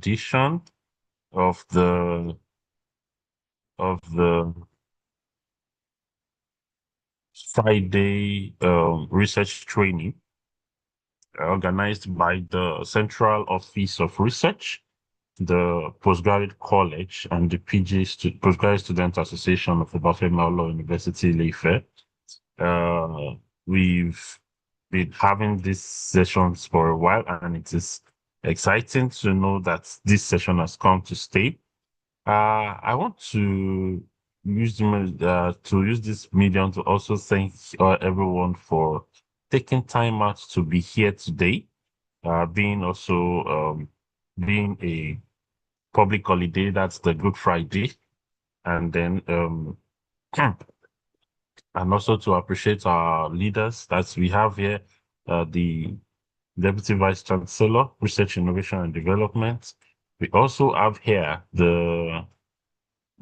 edition of the Friday research training organized by the Central Office of Research, the Postgraduate College, and the Postgraduate Student Association of Obafemi University, Ile-Ife. We've been having these sessions for a while, and it is exciting to know that this session has come to stay. I want to use this medium to also thank everyone for taking time out to be here today. Being a public holiday, that's the Good Friday, and then and also to appreciate our leaders that we have here, the Deputy Vice Chancellor, Research, Innovation and Development. We also have here the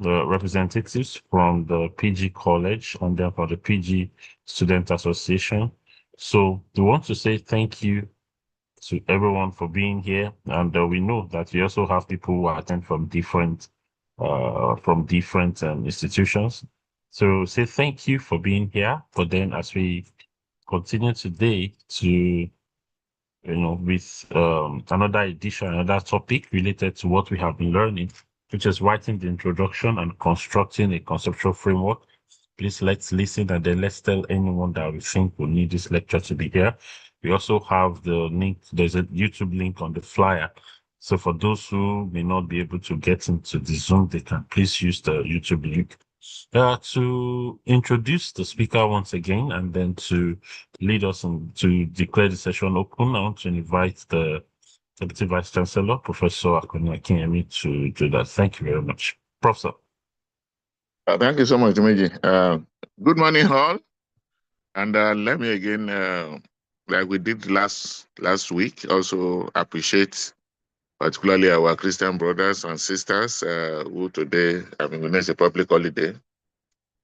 representatives from the PG College and then for the PG Student Association. So we want to say thank you to everyone for being here. And we know that we also have people who attend from different institutions. So say thank you for being here. But then as we continue today to with another edition, another topic related to what we have been learning, which is writing the introduction and constructing a conceptual framework. Please let's listen and then let's tell anyone that we think will need this lecture to be here. We also have the link, there's a YouTube link on the flyer. So for those who may not be able to get into the Zoom, they can please use the YouTube link. To introduce the speaker once again and then to lead us on to declare the session open, I want to invite the Deputy Vice Chancellor, Professor Akinyemi, to do that. Thank you very much. Professor. Thank you so much, Dimeji. Good morning, all. And let me again, like we did last week, also appreciate particularly our Christian brothers and sisters who today, it's a public holiday,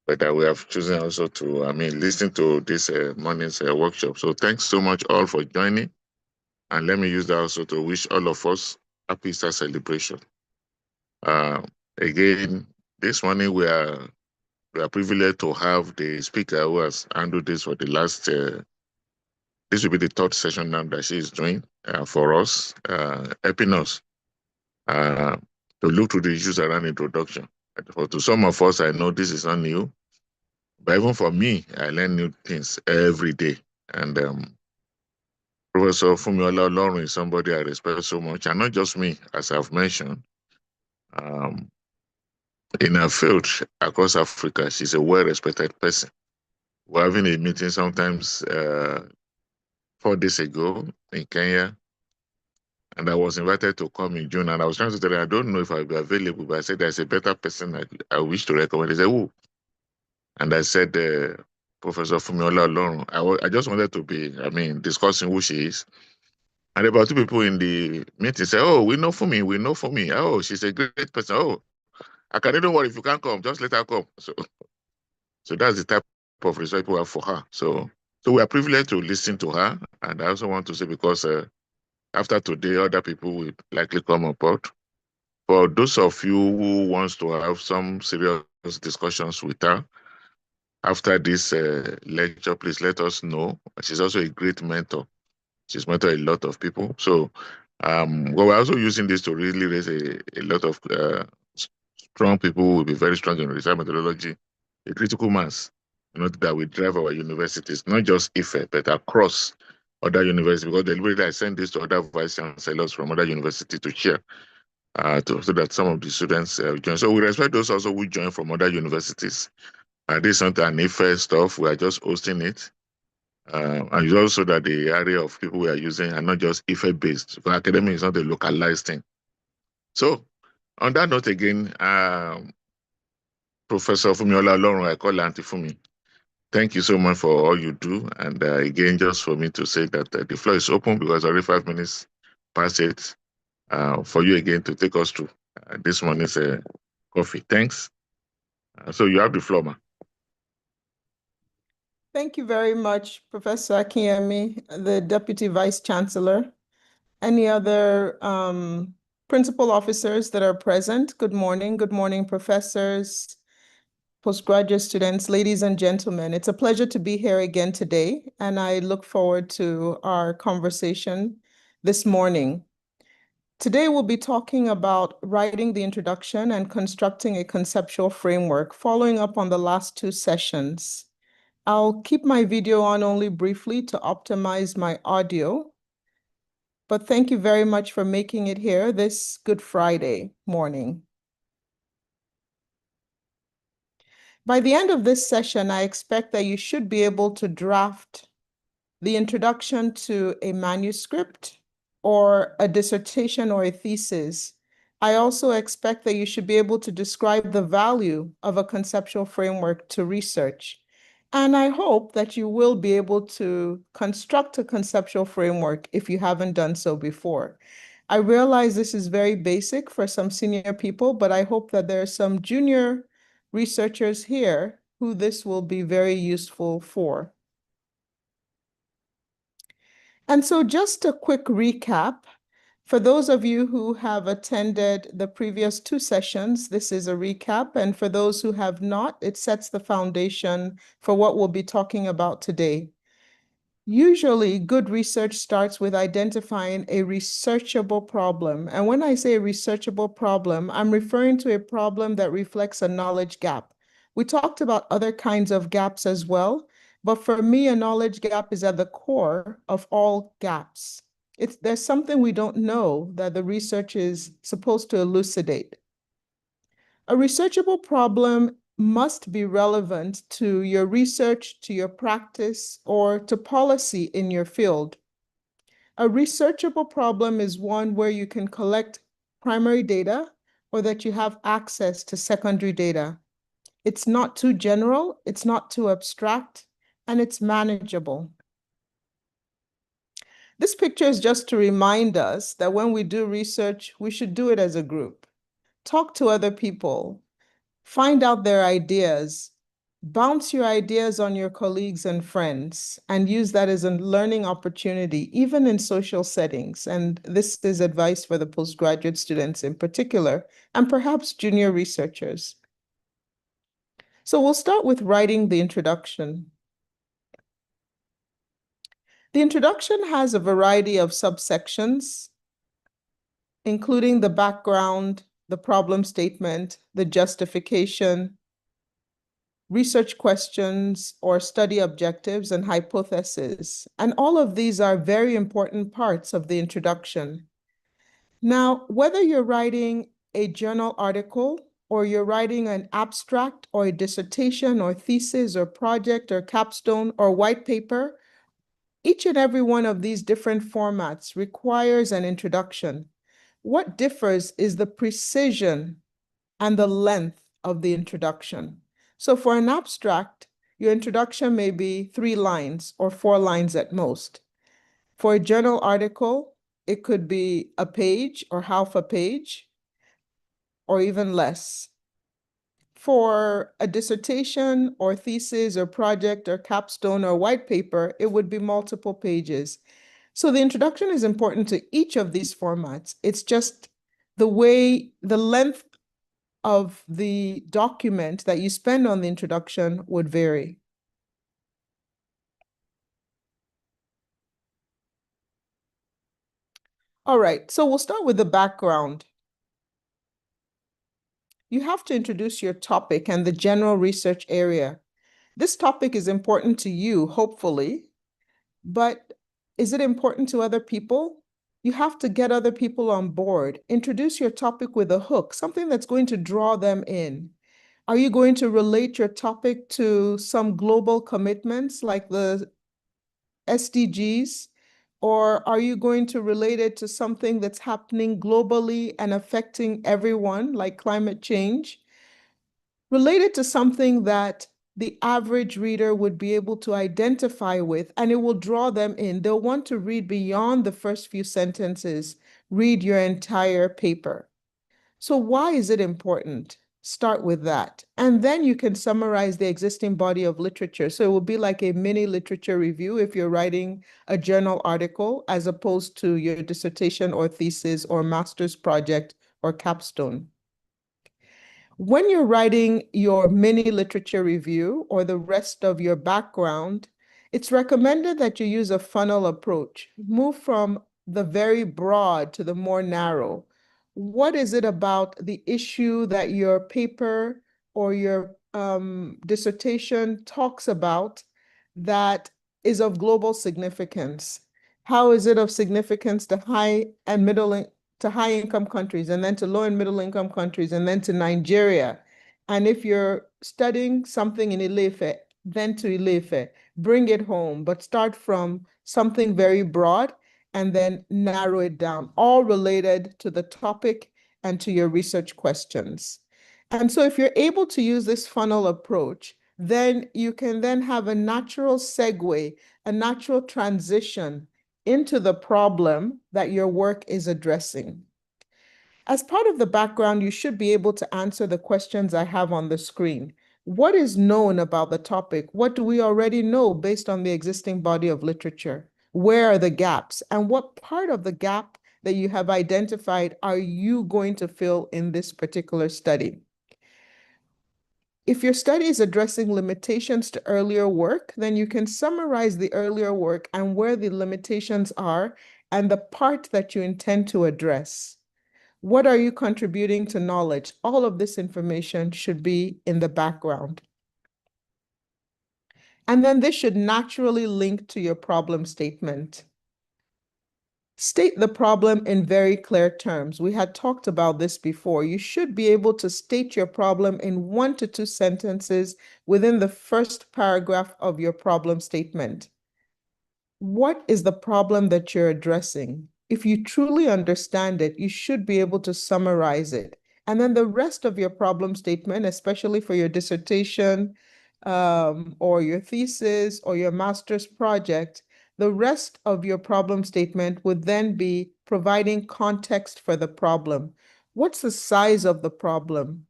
but we have chosen also to, listen to this morning's workshop. So thanks so much all for joining. And let me use that also to wish all of us happy Easter celebration. Again, this morning we are privileged to have the speaker who has handled this for the last, this will be the third session now that she is doing for us, helping us to look through the issues around introduction. For to some of us, I know this is not new, but even for me, I learn new things every day. And Professor Fumiola Olorun is somebody I respect so much, and not just me, as I've mentioned. In her field across Africa, she's a well-respected person. We're having a meeting sometimes 4 days ago in Kenya, and I was invited to come in June, and I was trying to tell her, I don't know if I'll be available, but I said, there's a better person I wish to recommend. He said, who? And I said, Professor Fumiola Olorun. I just wanted to be, discussing who she is. And about 2 people in the meeting said, oh, we know Fumi, we know Fumi. Oh, she's a great person. Oh, I can't even worry if you can't come, just let her come. So that's the type of respect we have for her. So we are privileged to listen to her. And I also want to say, because after today, other people will likely come on board. For those of you who wants to have some serious discussions with her, after this lecture, please let us know. She's also a great mentor. She's mentored a lot of people. So we're also using this to really raise a lot of strong people who will be very strong in research methodology, a critical mass, that we drive our universities, not just IFE, but across other universities, because deliberately I send this to other vice chancellors from other universities to share, so that some of the students join. So we respect those also who join from other universities. This is not an IFE stuff, we are just hosting it. And it's also that the area of people we are using are not just IFE-based, because academic is not a localized thing. So on that note again, Professor Fumiola Olorun, I call Auntie Fumi. Thank you so much for all you do. And again, just for me to say that the floor is open, because already 5 minutes past it, for you again to take us through this morning's coffee. Thanks. So you have the floor, ma. Thank you very much, Professor Akinyemi, the Deputy Vice Chancellor. Any other principal officers that are present, good morning. Good morning, professors, postgraduate students, ladies and gentlemen. It's a pleasure to be here again today, and I look forward to our conversation this morning. Today, we'll be talking about writing the introduction and constructing a conceptual framework, following up on the last two sessions. I'll keep my video on only briefly to optimize my audio, but thank you very much for making it here this Good Friday morning. By the end of this session, I expect that you should be able to draft the introduction to a manuscript or a dissertation or a thesis. I also expect that you should be able to describe the value of a conceptual framework to research. And I hope that you will be able to construct a conceptual framework if you haven't done so before. I realize this is very basic for some senior people, but I hope that there are some junior researchers here who this will be very useful for. And so just a quick recap. For those of you who have attended the previous two sessions, this is a recap. And for those who have not, it sets the foundation for what we'll be talking about today. Usually, good research starts with identifying a researchable problem. And when I say a researchable problem, I'm referring to a problem that reflects a knowledge gap. We talked about other kinds of gaps as well, but for me, a knowledge gap is at the core of all gaps. There's something we don't know that the research is supposed to elucidate. A researchable problem must be relevant to your research, to your practice, or to policy in your field. A researchable problem is one where you can collect primary data or that you have access to secondary data. It's not too general, it's not too abstract, and it's manageable. This picture is just to remind us that when we do research, we should do it as a group. Talk to other people, find out their ideas, bounce your ideas on your colleagues and friends, and use that as a learning opportunity, even in social settings. And this is advice for the postgraduate students in particular, and perhaps junior researchers. So we'll start with writing the introduction. The introduction has a variety of subsections, including the background, the problem statement, the justification, research questions or study objectives, and hypotheses. And all of these are very important parts of the introduction. Now, whether you're writing a journal article or you're writing an abstract or a dissertation or thesis or project or capstone or white paper, each and every one of these different formats requires an introduction. What differs is the precision and the length of the introduction. So for an abstract, your introduction may be 3 lines or 4 lines at most. For a journal article, it could be a page or half a page, or even less. For a dissertation or thesis or project or capstone or white paper, it would be multiple pages. So the introduction is important to each of these formats. It's just the length of the document that you spend on the introduction would vary. All right, so we'll start with the background. You have to introduce your topic and the general research area. This topic is important to you, hopefully, but is it important to other people? You have to get other people on board. Introduce your topic with a hook, something that's going to draw them in. Are you going to relate your topic to some global commitments like the SDGs? Or are you going to relate it to something that's happening globally and affecting everyone, like climate change? Relate it to something that the average reader would be able to identify with, and it will draw them in. They'll want to read beyond the first few sentences, read your entire paper. So why is it important? Start with that. And then you can summarize the existing body of literature. So it will be like a mini literature review if you're writing a journal article, as opposed to your dissertation or thesis or master's project or capstone. When you're writing your mini literature review or the rest of your background, it's recommended that you use a funnel approach. Move from the very broad to the more narrow. What is it about the issue that your paper or your dissertation talks about that is of global significance? How is it of significance to high and middle to high income countries, and then to low and middle income countries, and then to Nigeria? And if you're studying something in Ilefe, then to Ilefe, bring it home, but start from something very broad and then narrow it down, all related to the topic and to your research questions. And so if you're able to use this funnel approach, then you can then have a natural segue, a natural transition into the problem that your work is addressing. As part of the background, you should be able to answer the questions I have on the screen. What is known about the topic? What do we already know based on the existing body of literature? Where are the gaps? And what part of the gap that you have identified are you going to fill in this particular study? If your study is addressing limitations to earlier work, then you can summarize the earlier work and where the limitations are and the part that you intend to address. What are you contributing to knowledge? All of this information should be in the background. And then this should naturally link to your problem statement. State the problem in very clear terms. We had talked about this before. You should be able to state your problem in 1 to 2 sentences within the first paragraph of your problem statement. What is the problem that you're addressing? If you truly understand it, you should be able to summarize it. And then the rest of your problem statement, especially for your dissertation, or your thesis or your master's project, the rest of your problem statement would then be providing context for the problem. What's the size of the problem?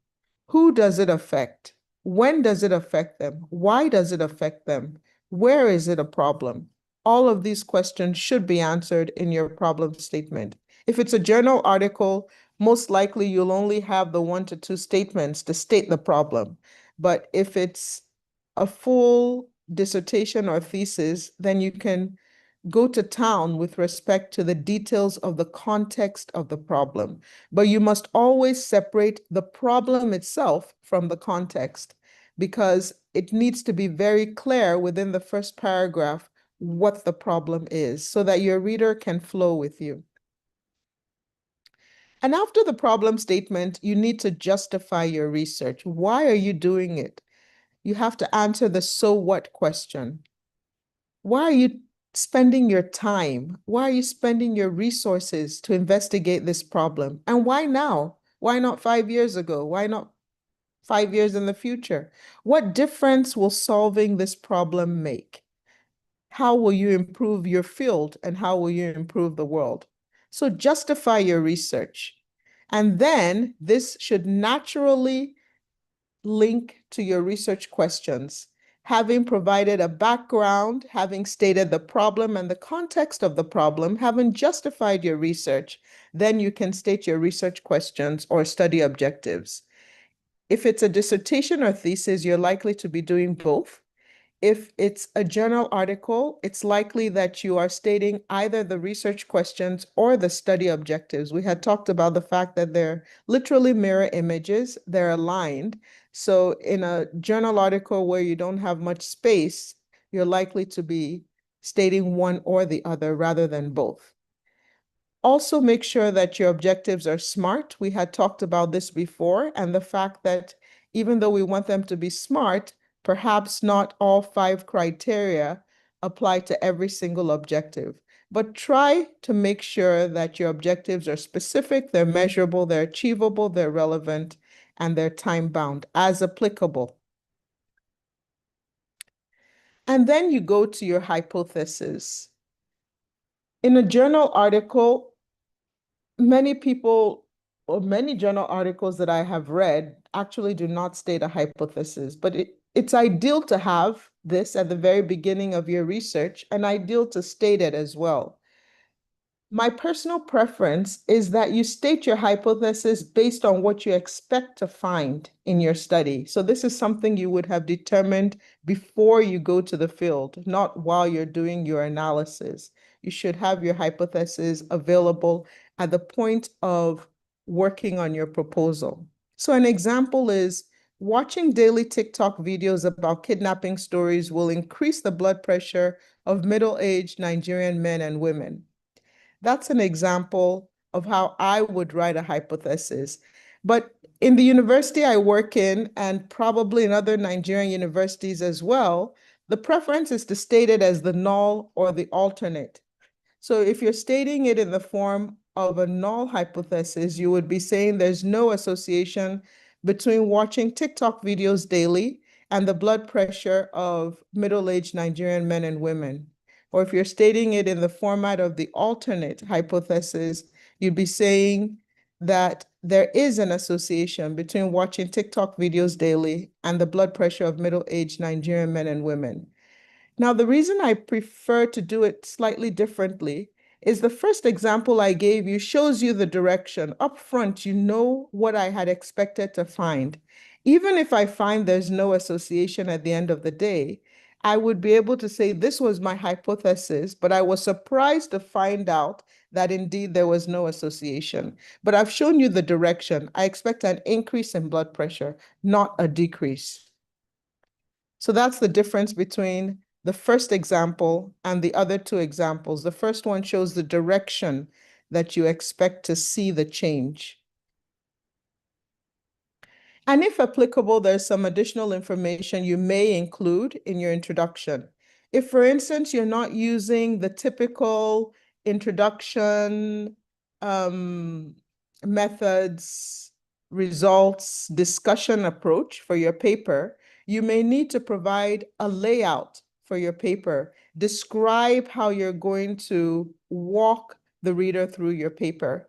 Who does it affect? When does it affect them? Why does it affect them? Where is it a problem? All of these questions should be answered in your problem statement. If it's a journal article, most likely you'll only have the 1 to 2 statements to state the problem. But if it's a full dissertation or thesis, then you can go to town with respect to the details of the context of the problem. But you must always separate the problem itself from the context, because it needs to be very clear within the first paragraph what the problem is so that your reader can flow with you. And after the problem statement, you need to justify your research. Why are you doing it? You have to answer the so what question. Why are you spending your time? Why are you spending your resources to investigate this problem? And why now? Why not 5 years ago? Why not 5 years in the future? What difference will solving this problem make? How will you improve your field and how will you improve the world? So justify your research. And then this should naturally link to your research questions. Having provided a background, having stated the problem and the context of the problem, having justified your research, then you can state your research questions or study objectives. If it's a dissertation or thesis, you're likely to be doing both. If it's a journal article, it's likely that you are stating either the research questions or the study objectives. We had talked about the fact that they're literally mirror images, they're aligned. So in a journal article where you don't have much space, you're likely to be stating one or the other rather than both. Also, make sure that your objectives are SMART. We had talked about this before, and the fact that even though we want them to be SMART, perhaps not all 5 criteria apply to every single objective. But try to make sure that your objectives are specific, they're measurable, they're achievable, they're relevant, and they're time-bound as applicable. And then you go to your hypothesis. In a journal article, many people or many journal articles that I have read actually do not state a hypothesis, but it's ideal to have this at the very beginning of your research and ideal to state it as well. My personal preference is that you state your hypothesis based on what you expect to find in your study. So this is something you would have determined before you go to the field, not while you're doing your analysis. You should have your hypothesis available at the point of working on your proposal. So an example is watching daily TikTok videos about kidnapping stories will increase the blood pressure of middle-aged Nigerian men and women. That's an example of how I would write a hypothesis. But in the university I work in, and probably in other Nigerian universities as well, the preference is to state it as the null or the alternate. So if you're stating it in the form of a null hypothesis, you would be saying there's no association between watching TikTok videos daily and the blood pressure of middle-aged Nigerian men and women. Or if you're stating it in the format of the alternate hypothesis, you'd be saying that there is an association between watching TikTok videos daily and the blood pressure of middle-aged Nigerian men and women. Now, the reason I prefer to do it slightly differently is the first example I gave you shows you the direction. Up front, you know what I had expected to find. Even if I find there's no association at the end of the day, I would be able to say this was my hypothesis, but I was surprised to find out that indeed there was no association. But I've shown you the direction. I expect an increase in blood pressure, not a decrease. So that's the difference between the first example and the other two examples. The first one shows the direction that you expect to see the change. And if applicable, there's some additional information you may include in your introduction. If, for instance, you're not using the typical introduction methods, results, discussion approach for your paper, you may need to provide a layout for your paper. Describe how you're going to walk the reader through your paper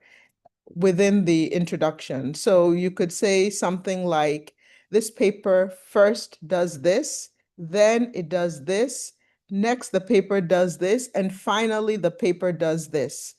within the introduction. So you could say something like, this paper first does this, then it does this, next the paper does this, and finally the paper does this.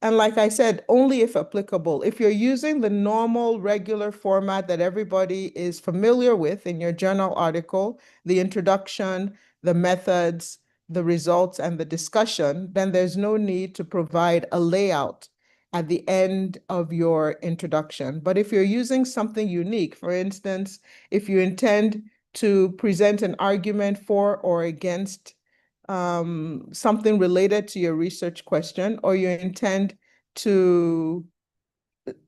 And like I said, only if applicable. If you're using the normal, regular format that everybody is familiar with in your journal article, the introduction, the methods, the results, and the discussion, then there's no need to provide a layout at the end of your introduction. But if you're using something unique, for instance, if you intend to present an argument for or against something related to your research question, or you intend to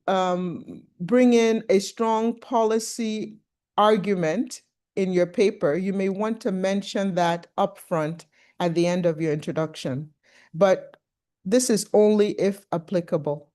bring in a strong policy argument in your paper, you may want to mention that upfront at the end of your introduction. But this is only if applicable.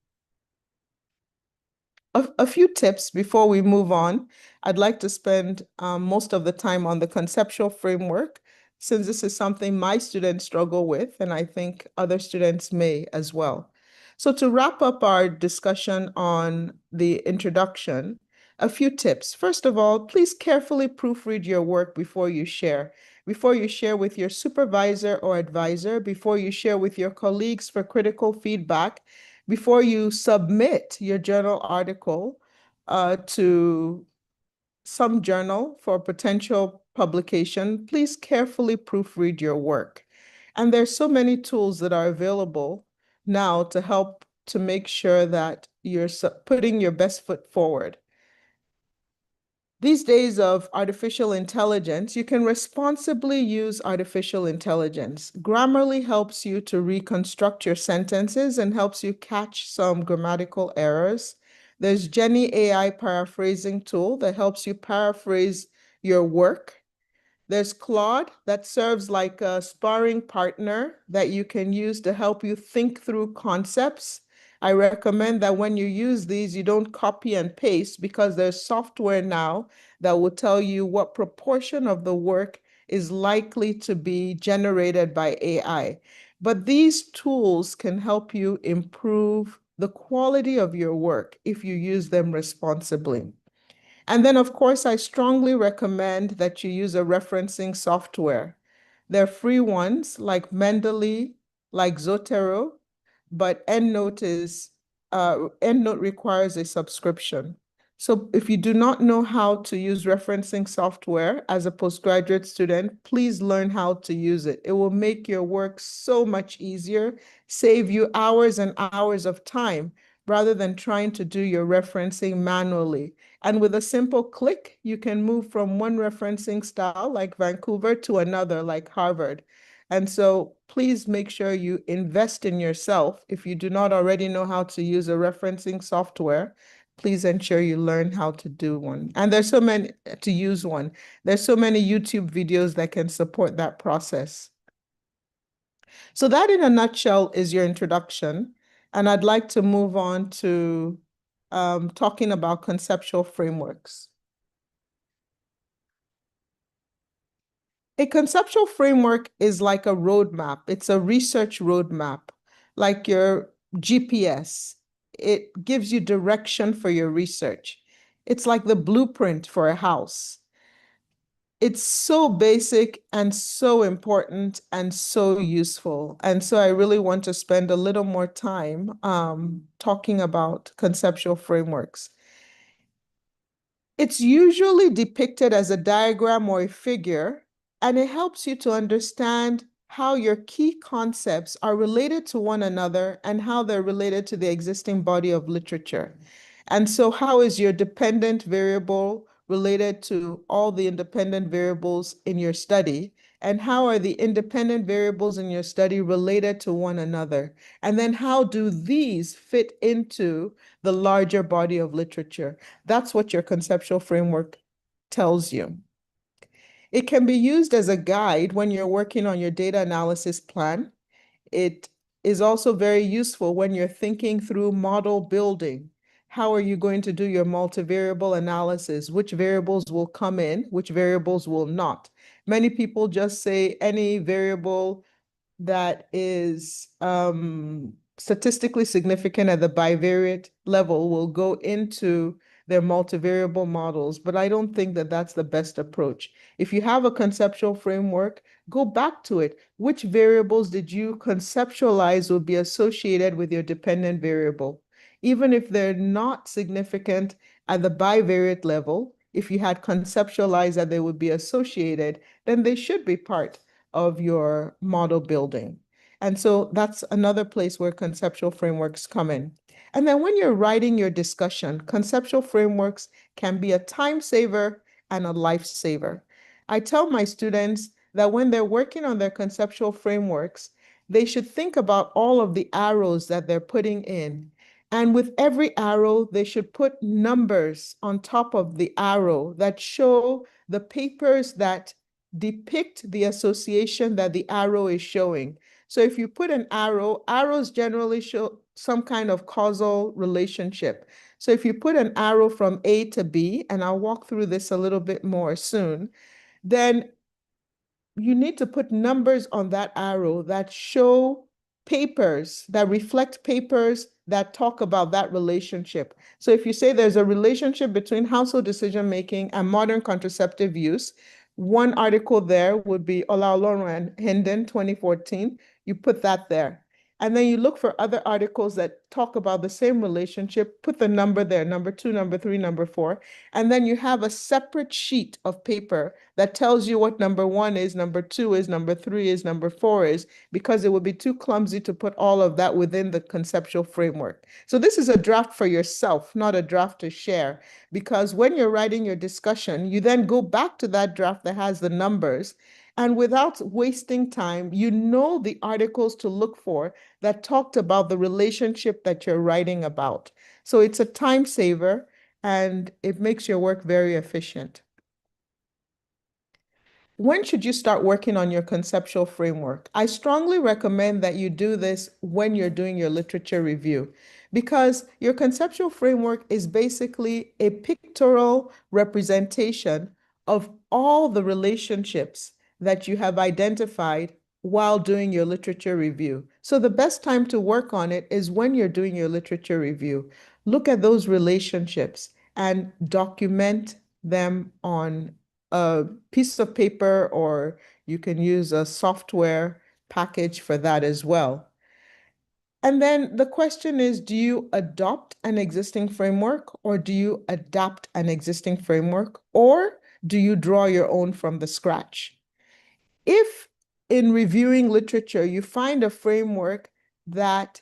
A few tips before we move on. I'd like to spend most of the time on the conceptual framework, since this is something my students struggle with, and I think other students may as well. So to wrap up our discussion on the introduction, a few tips. First of all, please carefully proofread your work before you share. Before you share with your supervisor or advisor, before you share with your colleagues for critical feedback, before you submit your journal article to some journal for potential publication, please carefully proofread your work. And there's so many tools that are available now to help to make sure that you're putting your best foot forward. These days of artificial intelligence, you can responsibly use artificial intelligence. Grammarly helps you to reconstruct your sentences and helps you catch some grammatical errors. There's Jenny AI paraphrasing tool that helps you paraphrase your work. There's Claude that serves like a sparring partner that you can use to help you think through concepts. I recommend that when you use these, you don't copy and paste, because there's software now that will tell you what proportion of the work is likely to be generated by AI. But these tools can help you improve the quality of your work if you use them responsibly. And then, of course, I strongly recommend that you use a referencing software. There are free ones like Mendeley, like Zotero, but EndNote requires a subscription. So if you do not know how to use referencing software as a postgraduate student, please learn how to use it. It will make your work so much easier, save you hours and hours of time rather than trying to do your referencing manually. And with a simple click, you can move from one referencing style like Vancouver to another like Harvard. And so please make sure you invest in yourself. If you do not already know how to use a referencing software, please ensure you learn how to do one. And there's so many to use one. There's so many YouTube videos that can support that process. So that in a nutshell is your introduction. And I'd like to move on to talking about conceptual frameworks. A conceptual framework is like a roadmap. It's a research roadmap, like your GPS. It gives you direction for your research. It's like the blueprint for a house. It's so basic and so important and so useful. And so I really want to spend a little more time talking about conceptual frameworks. It's usually depicted as a diagram or a figure, and it helps you to understand how your key concepts are related to one another and how they're related to the existing body of literature. And so how is your dependent variable related to all the independent variables in your study? And how are the independent variables in your study related to one another? And then how do these fit into the larger body of literature? That's what your conceptual framework tells you. It can be used as a guide when you're working on your data analysis plan. It is also very useful when you're thinking through model building. How are you going to do your multivariable analysis? Which variables will come in, which variables will not? Many people just say any variable that is statistically significant at the bivariate level will go into their multivariable models, but I don't think that that's the best approach. If you have a conceptual framework, go back to it. Which variables did you conceptualize will be associated with your dependent variable? Even if they're not significant at the bivariate level, if you had conceptualized that they would be associated, then they should be part of your model building. And so that's another place where conceptual frameworks come in. And then when you're writing your discussion, conceptual frameworks can be a time saver and a life saver. I tell my students that when they're working on their conceptual frameworks, they should think about all of the arrows that they're putting in. And with every arrow, they should put numbers on top of the arrow that show the papers that depict the association that the arrow is showing. So if you put an arrow, arrows generally show some kind of causal relationship. So if you put an arrow from A to B, and I'll walk through this a little bit more soon, then you need to put numbers on that arrow that show papers, that reflect papers that talk about that relationship. So if you say there's a relationship between household decision making and modern contraceptive use, one article there would be Olaolorun and Hendon 2014. You put that there. And then you look for other articles that talk about the same relationship, put the number there, number 2, number 3, number 4. And then you have a separate sheet of paper that tells you what number 1 is, number 2 is, number 3 is, number 4 is, because it would be too clumsy to put all of that within the conceptual framework. So this is a draft for yourself, not a draft to share, because when you're writing your discussion, you then go back to that draft that has the numbers. And without wasting time, you know the articles to look for that talked about the relationship that you're writing about. So it's a time saver and it makes your work very efficient. When should you start working on your conceptual framework? I strongly recommend that you do this when you're doing your literature review, because your conceptual framework is basically a pictorial representation of all the relationships that you have identified while doing your literature review. So the best time to work on it is when you're doing your literature review. Look at those relationships and document them on a piece of paper, or you can use a software package for that as well. And then the question is, do you adopt an existing framework, or do you adapt an existing framework, or do you draw your own from the scratch? If in reviewing literature, you find a framework that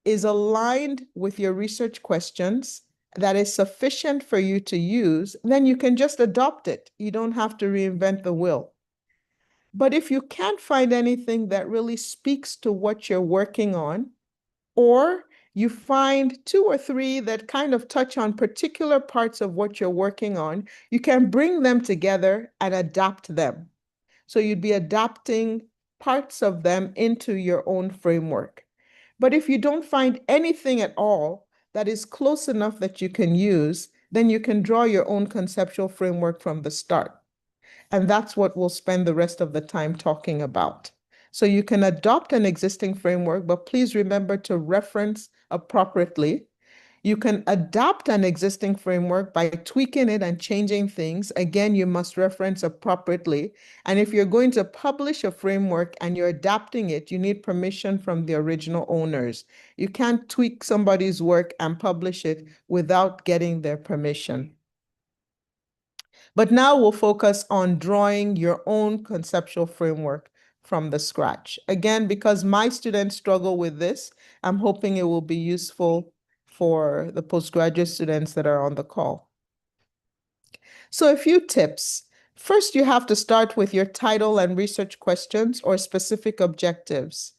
is aligned with your research questions, that is sufficient for you to use, then you can just adopt it. You don't have to reinvent the wheel. But if you can't find anything that really speaks to what you're working on, or you find two or three that kind of touch on particular parts of what you're working on, you can bring them together and adapt them. So you'd be adapting parts of them into your own framework. But if you don't find anything at all that is close enough that you can use, then you can draw your own conceptual framework from the start. And that's what we'll spend the rest of the time talking about. So you can adopt an existing framework, but please remember to reference appropriately. You can adapt an existing framework by tweaking it and changing things. Again, you must reference appropriately. And if you're going to publish a framework and you're adapting it, you need permission from the original owners. You can't tweak somebody's work and publish it without getting their permission. But now we'll focus on drawing your own conceptual framework from the scratch. Again, because my students struggle with this, I'm hoping it will be useful for the postgraduate students that are on the call. So a few tips. First, you have to start with your title and research questions or specific objectives.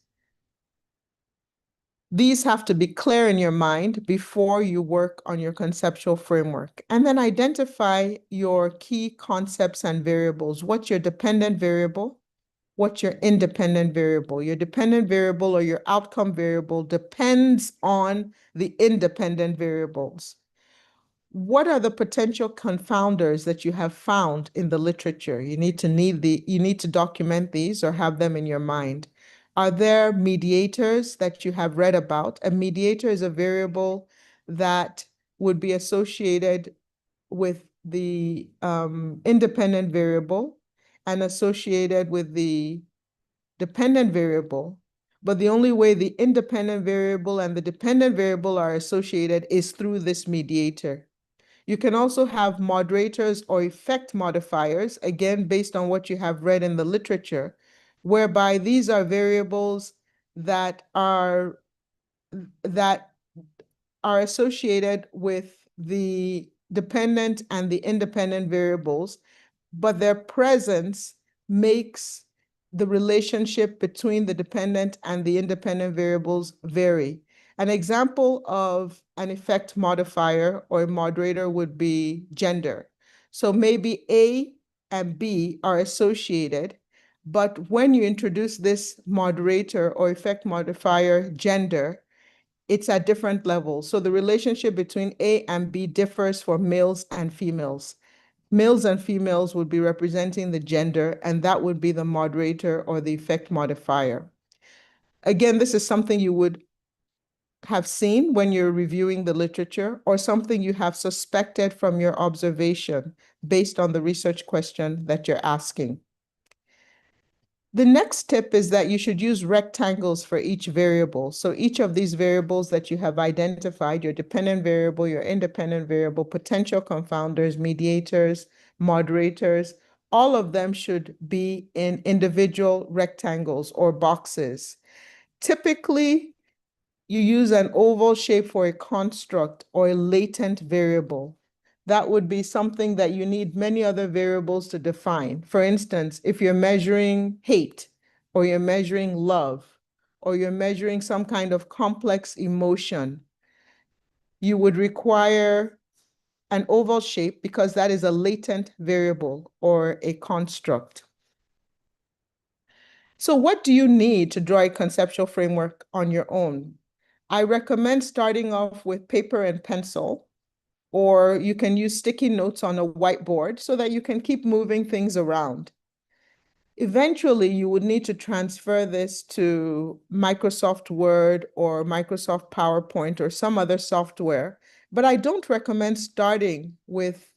These have to be clear in your mind before you work on your conceptual framework. And then identify your key concepts and variables. What's your dependent variable? What's your independent variable? Your dependent variable or your outcome variable depends on the independent variables. What are the potential confounders that you have found in the literature? You need to document these or have them in your mind. Are there mediators that you have read about? A mediator is a variable that would be associated with the independent variable and associated with the dependent variable. But the only way the independent variable and the dependent variable are associated is through this mediator. You can also have moderators or effect modifiers, again, based on what you have read in the literature, whereby these are variables that are associated with the dependent and the independent variables, but their presence makes the relationship between the dependent and the independent variables vary. An example of an effect modifier or a moderator would be gender. So maybe A and B are associated, but when you introduce this moderator or effect modifier gender, it's at different levels. So the relationship between A and B differs for males and females. Males and females would be representing the gender, and that would be the moderator or the effect modifier. Again, this is something you would have seen when you're reviewing the literature, or something you have suspected from your observation based on the research question that you're asking. The next tip is that you should use rectangles for each variable. So each of these variables that you have identified, your dependent variable, your independent variable, potential confounders, mediators, moderators, all of them should be in individual rectangles or boxes. Typically, you use an oval shape for a construct or a latent variable. That would be something that you need many other variables to define. For instance, if you're measuring hate, or you're measuring love, or you're measuring some kind of complex emotion, you would require an oval shape because that is a latent variable or a construct. So what do you need to draw a conceptual framework on your own? I recommend starting off with paper and pencil, or you can use sticky notes on a whiteboard so that you can keep moving things around. Eventually, you would need to transfer this to Microsoft Word or Microsoft PowerPoint or some other software. But I don't recommend starting with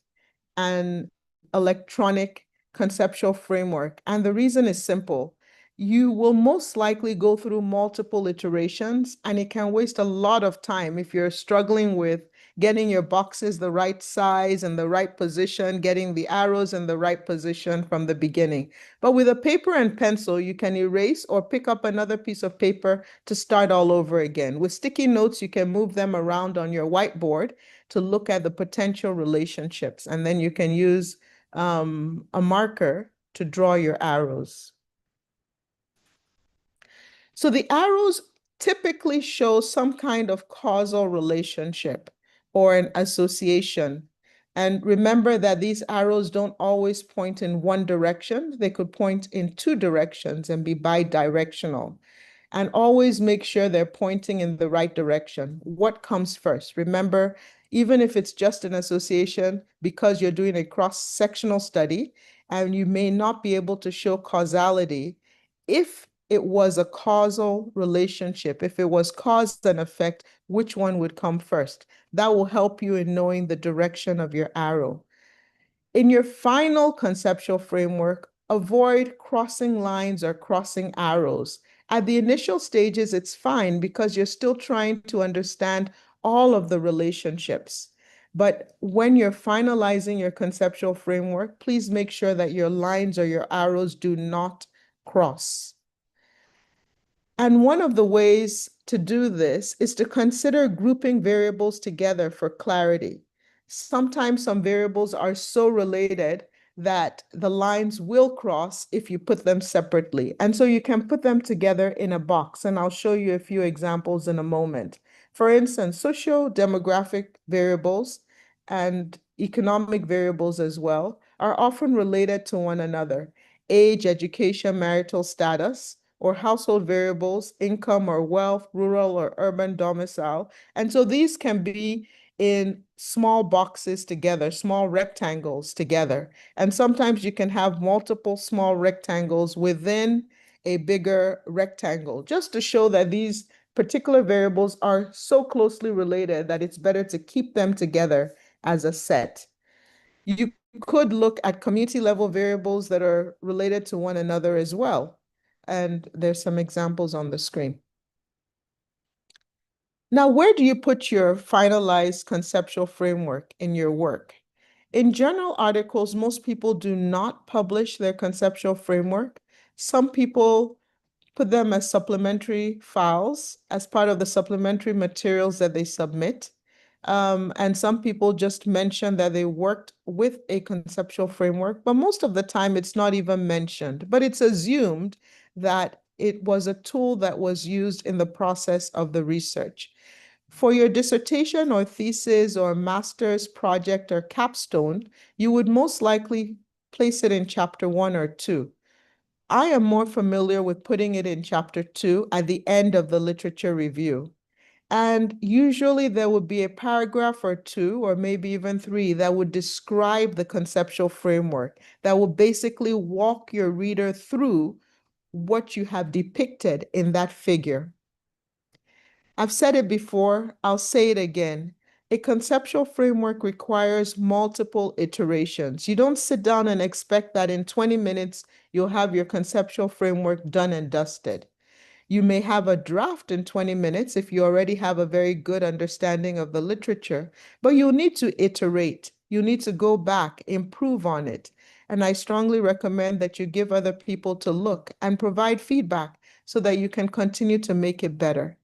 an electronic conceptual framework. And the reason is simple. You will most likely go through multiple iterations, and it can waste a lot of time if you're struggling with getting your boxes the right size and the right position, getting the arrows in the right position from the beginning. But with a paper and pencil, you can erase or pick up another piece of paper to start all over again. With sticky notes, you can move them around on your whiteboard to look at the potential relationships. And then you can use a marker to draw your arrows. So the arrows typically show some kind of causal relationship or an association. And remember that these arrows don't always point in one direction. They could point in two directions and be bidirectional. And always make sure they're pointing in the right direction. What comes first? Remember, even if it's just an association, because you're doing a cross-sectional study and you may not be able to show causality, if it was a causal relationship, if it was cause and effect, which one would come first? That will help you in knowing the direction of your arrow. In your final conceptual framework, avoid crossing lines or crossing arrows. At the initial stages, it's fine because you're still trying to understand all of the relationships. But when you're finalizing your conceptual framework, please make sure that your lines or your arrows do not cross. And one of the ways to do this is to consider grouping variables together for clarity. Sometimes some variables are so related that the lines will cross if you put them separately. And so you can put them together in a box, and I'll show you a few examples in a moment. For instance, socio-demographic variables and economic variables as well are often related to one another. Age, education, marital status, or household variables, income or wealth, rural or urban domicile. And so these can be in small boxes together, small rectangles together. And sometimes you can have multiple small rectangles within a bigger rectangle, just to show that these particular variables are so closely related that it's better to keep them together as a set. You could look at community level variables that are related to one another as well. And there's some examples on the screen. Now, where do you put your finalized conceptual framework in your work? In journal articles, most people do not publish their conceptual framework. Some people put them as supplementary files as part of the supplementary materials that they submit. And some people just mention that they worked with a conceptual framework, but most of the time it's not even mentioned, but it's assumed that it was a tool that was used in the process of the research. For your dissertation or thesis or master's project or capstone, you would most likely place it in chapter 1 or 2. I am more familiar with putting it in chapter 2 at the end of the literature review. And usually there would be a paragraph or 2, or maybe even 3, that would describe the conceptual framework, that will basically walk your reader through what you have depicted in that figure. I've said it before, I'll say it again. A conceptual framework requires multiple iterations. You don't sit down and expect that in 20 minutes you'll have your conceptual framework done and dusted. You may have a draft in 20 minutes if you already have a very good understanding of the literature, but you'll need to iterate. You need to go back, improve on it. And I strongly recommend that you give other people to look and provide feedback so that you can continue to make it better.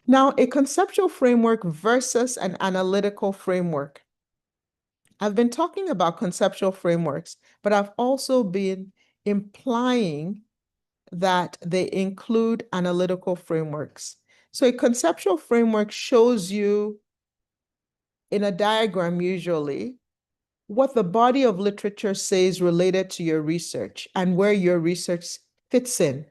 Now, a conceptual framework versus an analytical framework. I've been talking about conceptual frameworks, but I've also been implying that they include analytical frameworks. So a conceptual framework shows you in a diagram usually what the body of literature says related to your research and where your research fits in.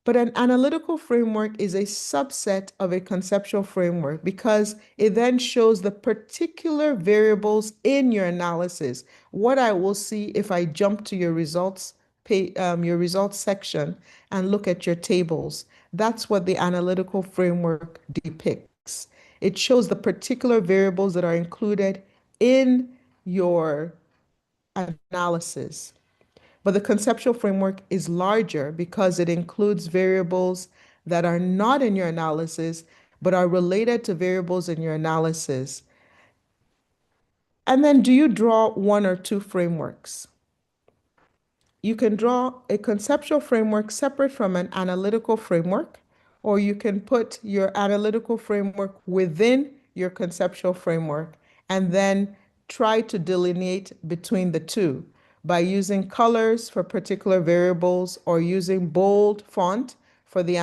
But an analytical framework is a subset of a conceptual framework because it then shows the particular variables in your analysis. What I will see if I jump to your results your results section and look at your tables. That's what the analytical framework depicts. It shows the particular variables that are included in your analysis. But the conceptual framework is larger because it includes variables that are not in your analysis, but are related to variables in your analysis. And then do you draw one or two frameworks? You can draw a conceptual framework separate from an analytical framework, or you can put your analytical framework within your conceptual framework and then try to delineate between the two by using colors for particular variables or using bold font for the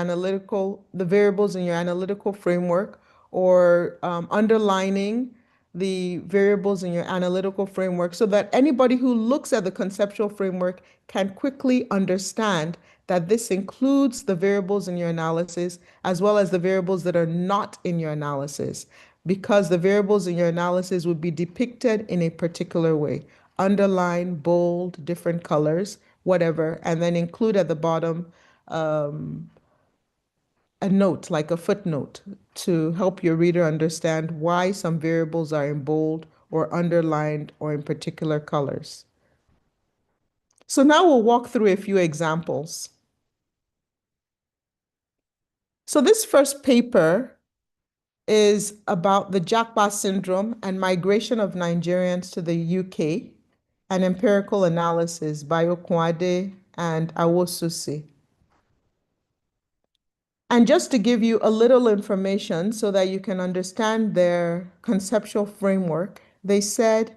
variables in your analytical framework, or underlining the variables in your analytical framework so that anybody who looks at the conceptual framework can quickly understand that this includes the variables in your analysis as well as the variables that are not in your analysis, because the variables in your analysis would be depicted in a particular way: underline, bold, different colors, whatever, and then include at the bottom a note, like a footnote, to help your reader understand why some variables are in bold or underlined or in particular colors. So now we'll walk through a few examples. So this first paper is about the Japa syndrome and migration of Nigerians to the UK, an empirical analysis by Okunade and Awosusi. And just to give you a little information so that you can understand their conceptual framework, they said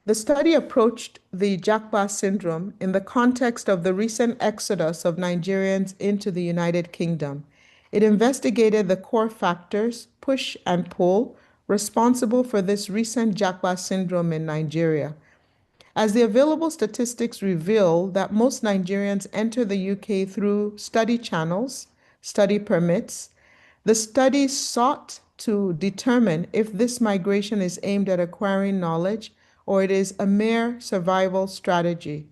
the study approached the Japa syndrome in the context of the recent exodus of Nigerians into the United Kingdom. It investigated the core factors, push and pull, responsible for this recent Japa syndrome in Nigeria. As the available statistics reveal that most Nigerians enter the UK through study channels, study permits, the study sought to determine if this migration is aimed at acquiring knowledge or it is a mere survival strategy.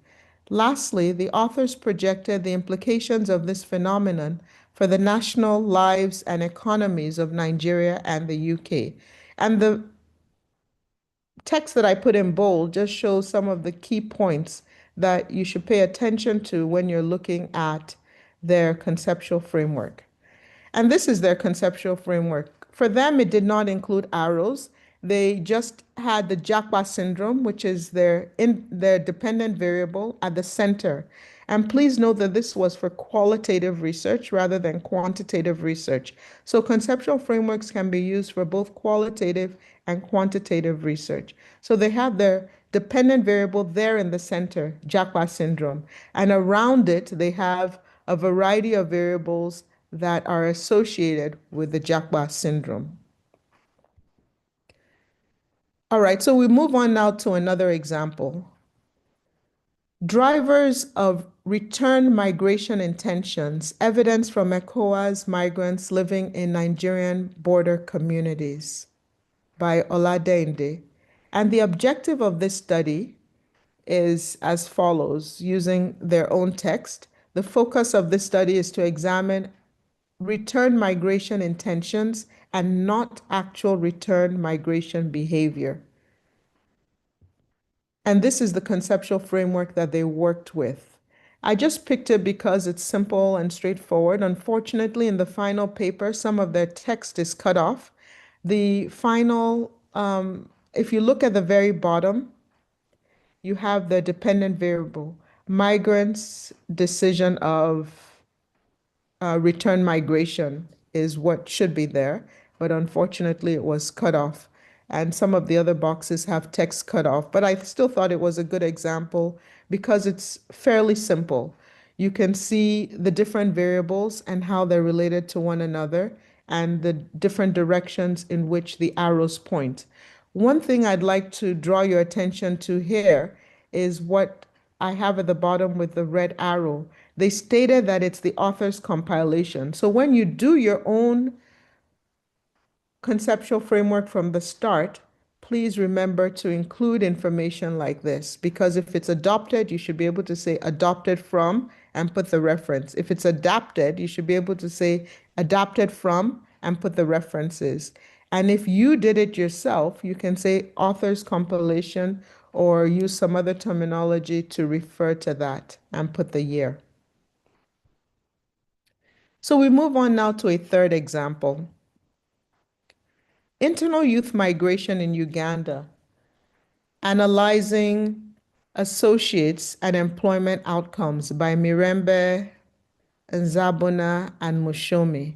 Lastly, the authors projected the implications of this phenomenon for the national lives and economies of Nigeria and the UK. And the text that I put in bold just shows some of the key points that you should pay attention to when you're looking at their conceptual framework. And this is their conceptual framework. For them, it did not include arrows. They just had the Japa syndrome, which is their dependent variable at the center. And please note that this was for qualitative research rather than quantitative research. So conceptual frameworks can be used for both qualitative and quantitative research. So they have their dependent variable there in the center, Japa syndrome. And around it, they have a variety of variables that are associated with the Japa syndrome. All right, so we move on now to another example. Drivers of return migration intentions, evidence from ECOWAS migrants living in Nigerian border communities by Oladende. And the objective of this study is as follows, using their own text. The focus of this study is to examine return migration intentions and not actual return migration behavior. And this is the conceptual framework that they worked with. I just picked it because it's simple and straightforward. Unfortunately, in the final paper, some of their text is cut off. The final, if you look at the very bottom, you have the dependent variable, migrants' decision of return migration is what should be there, but unfortunately it was cut off. And some of the other boxes have text cut off, but I still thought it was a good example because it's fairly simple. You can see the different variables and how they're related to one another and the different directions in which the arrows point. One thing I'd like to draw your attention to here is what I have at the bottom with the red arrow. They stated that it's the author's compilation. So when you do your own conceptual framework from the start, please remember to include information like this, because if it's adopted, you should be able to say adopted from and put the reference. If it's adapted, you should be able to say adapted from and put the references. And if you did it yourself, you can say author's compilation or use some other terminology to refer to that and put the year. So we move on now to a third example. Internal youth migration in Uganda, analyzing associates and employment outcomes by Mirembe, Nzabona, and Mushomi.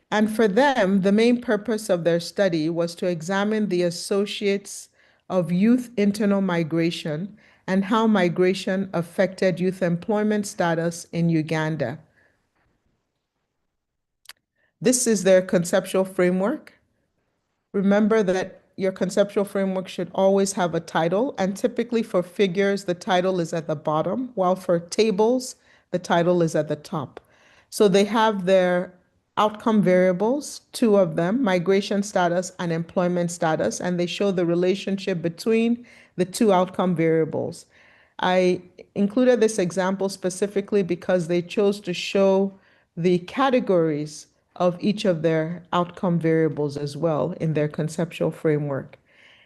And for them, the main purpose of their study was to examine the associates of youth internal migration and how migration affected youth employment status in Uganda. This is their conceptual framework. Remember that your conceptual framework should always have a title, and typically for figures, the title is at the bottom, while for tables, the title is at the top. So they have their outcome variables, two of them, migration status and employment status, and they show the relationship between the two outcome variables. I included this example specifically because they chose to show the categories of each of their outcome variables as well in their conceptual framework.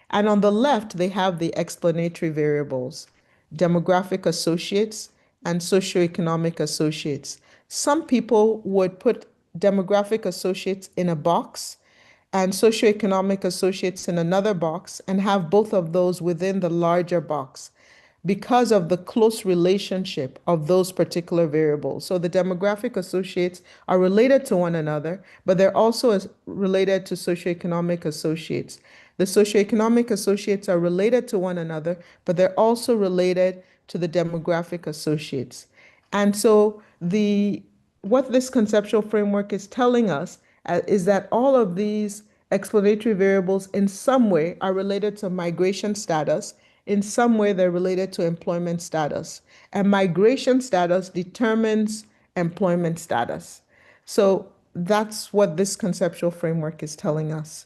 And on the left, they have the explanatory variables, demographic associates and socioeconomic associates. Some people would put demographic associates in a box and socioeconomic associates in another box and have both of those within the larger box because of the close relationship of those particular variables. So the demographic associates are related to one another, but they're also related to socioeconomic associates. The socioeconomic associates are related to one another, but they're also related to the demographic associates. And so the what this conceptual framework is telling us is that all of these explanatory variables in some way are related to migration status, in some way they're related to employment status. And migration status determines employment status. So that's what this conceptual framework is telling us.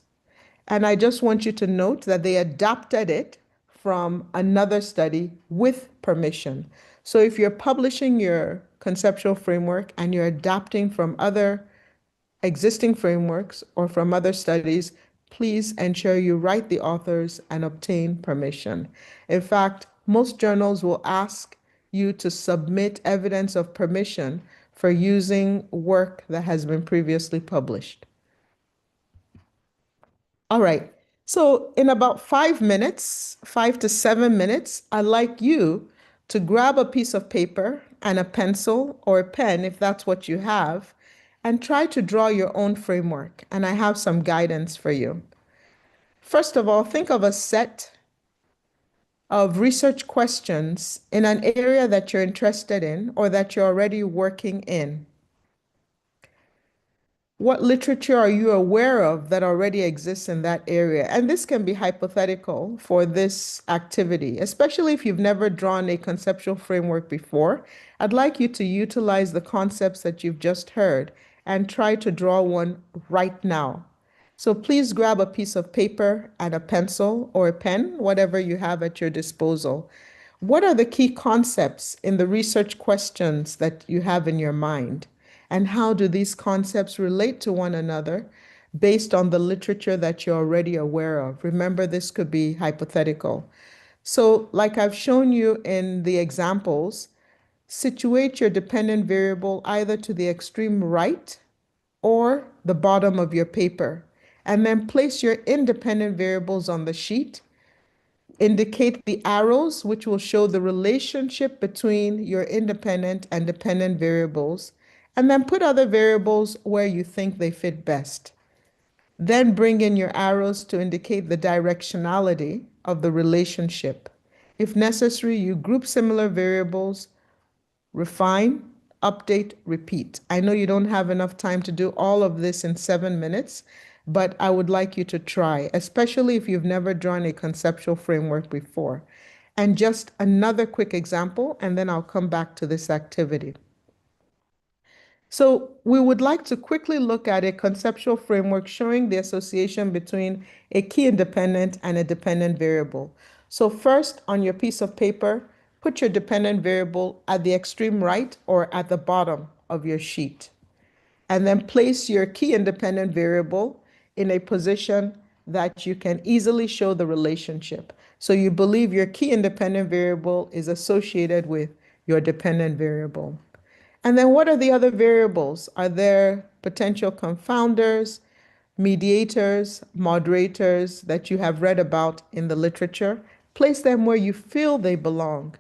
And I just want you to note that they adapted it from another study with permission. So if you're publishing your conceptual framework and you're adapting from other existing frameworks or from other studies, please ensure you write the authors and obtain permission. In fact, most journals will ask you to submit evidence of permission for using work that has been previously published. All right. So in about 5 minutes, 5 to 7 minutes, I'd like you to grab a piece of paper and a pencil or a pen, if that's what you have, and try to draw your own framework. And I have some guidance for you. First of all, think of a set of research questions in an area that you're interested in or that you're already working in. What literature are you aware of that already exists in that area? And this can be hypothetical for this activity, especially if you've never drawn a conceptual framework before. I'd like you to utilize the concepts that you've just heard and try to draw one right now. So please grab a piece of paper and a pencil or a pen, whatever you have at your disposal. What are the key concepts in the research questions that you have in your mind? And how do these concepts relate to one another based on the literature that you're already aware of? Remember, this could be hypothetical. So, like I've shown you in the examples, situate your dependent variable either to the extreme right or the bottom of your paper, and then place your independent variables on the sheet. Indicate the arrows, which will show the relationship between your independent and dependent variables, and then put other variables where you think they fit best. Then bring in your arrows to indicate the directionality of the relationship. If necessary, you group similar variables, refine, update, repeat. I know you don't have enough time to do all of this in 7 minutes, but I would like you to try, especially if you've never drawn a conceptual framework before. And just another quick example, and then I'll come back to this activity. So we would like to quickly look at a conceptual framework showing the association between a key independent and a dependent variable. So first, on your piece of paper, put your dependent variable at the extreme right or at the bottom of your sheet. And then place your key independent variable in a position that you can easily show the relationship. So you believe your key independent variable is associated with your dependent variable. And then what are the other variables? Are there potential confounders, mediators, moderators that you have read about in the literature? Place them where you feel they belong.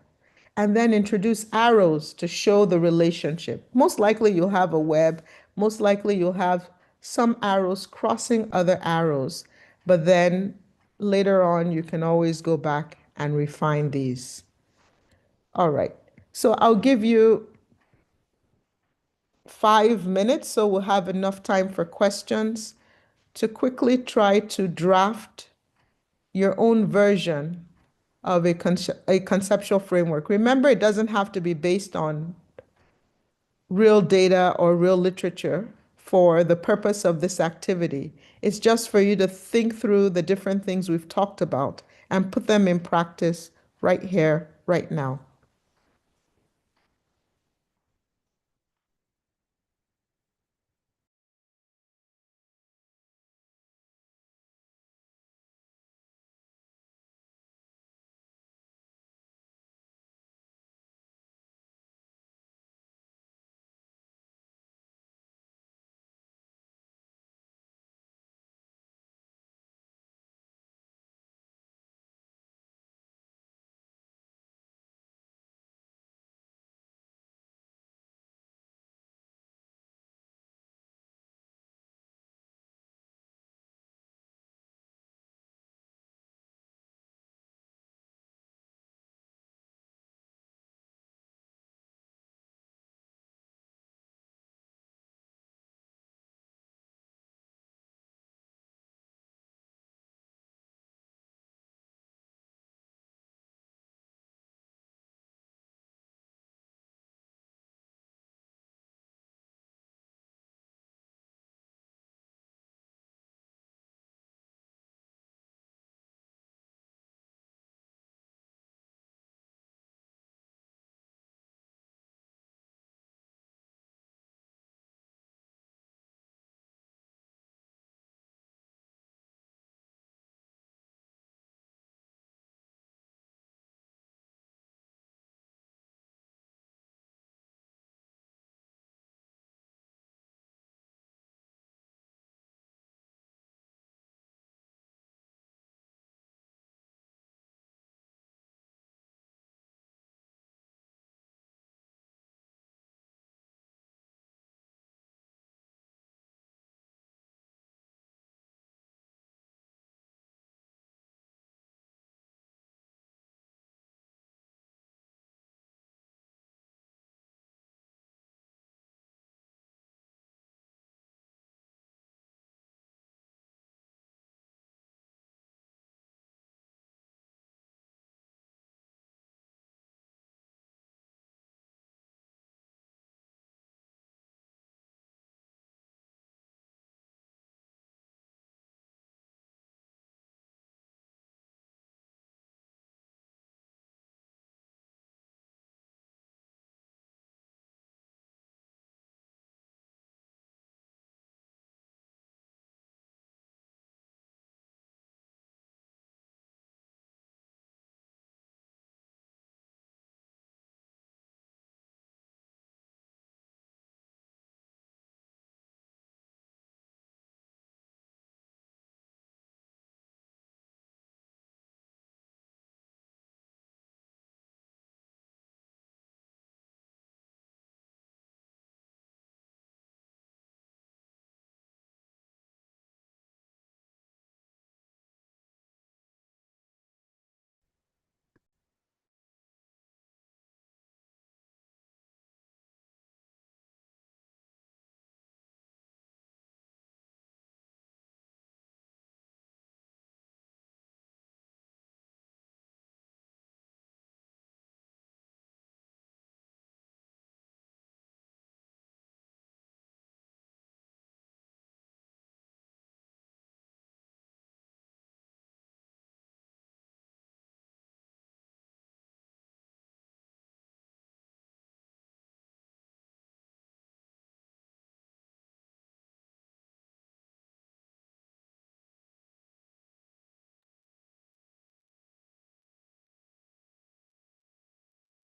And then introduce arrows to show the relationship. Most likely you'll have a web. Most likely you'll have some arrows crossing other arrows. But then later on, you can always go back and refine these. All right. So I'll give you 5 minutes, so we'll have enough time for questions to quickly try to draft your own version of a conceptual framework. Remember, it doesn't have to be based on real data or real literature for the purpose of this activity. It's just for you to think through the different things we've talked about and put them in practice right here, right now.